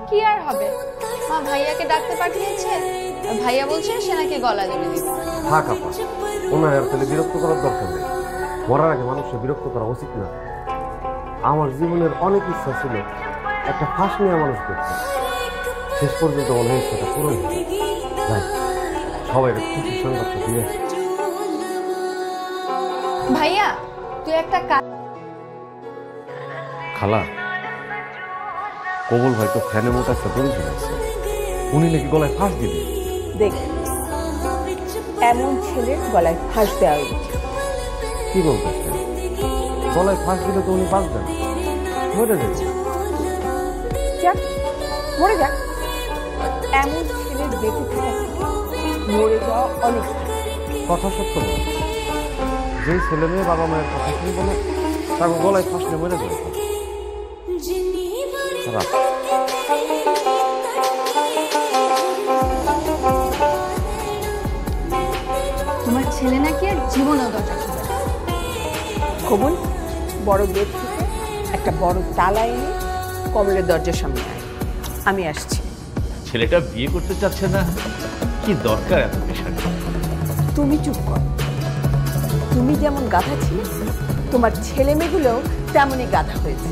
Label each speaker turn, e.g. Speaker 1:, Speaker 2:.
Speaker 1: কি আর হবে, মা ভাইয়াকে ডাকতে পাঠিয়েছে, ভাইয়া বলছে সে নাকি গলা ধরে দিবে।
Speaker 2: থাক আপা, ওনার আর তাহলে বিরক্ত করার দরকার নেই। মরার আগে মানুষকে বিরক্ত করা উচিত না। আমার জীবনের অনেক ইচ্ছা ছিল একটা ফাঁস নিয়ে মানুষ দেখতে, শেষ পর্যন্ত অনেক ইচ্ছাটা পূরণ হয়েছে। যাই, সবাই খুশি সংবাদটা দিয়ে আসে।
Speaker 1: ভাইয়া তুই একটা
Speaker 2: খালা, কবুল ভাই তো ফ্যানের মতো একটা দড়ি ঝুলাইছে, উনি নাকি গলায় ফাঁস দিবে।
Speaker 3: দেখ, এমন ছেলের গলায় ফাঁস দেওয়া উচিত।
Speaker 2: কি বলতেছে? গলায় ফাঁস দিলে তো উনি বাঁচবেন, মরে যাবে।
Speaker 3: যাক, মরে যাক। এমন ছেলের বেঁচে থাকা মরে যাওয়া অনেক
Speaker 2: কথা সত্য বলে, যেই ছেলে মেয়ে বাবা মায়ের কথা শুনবো না, তাকে গলায় ফাঁস নিয়ে মরে যাবে।
Speaker 1: তোমার ছেলে নাকি আর জীবনও দরজা খুলবে না।
Speaker 3: কবুল, বড় গেট থেকে একটা বড় তালা এনে কমলের দরজার সামনে আয়, আমি আসছি।
Speaker 4: ছেলেটা বিয়ে করতে চাচ্ছে না, কি দরকার এত পেশার?
Speaker 3: তুমি চুপ কর। তুমি যেমন গাধা ছিলে, তোমার ছেলে মেয়েগুলোও তেমনই গাধা হয়েছে।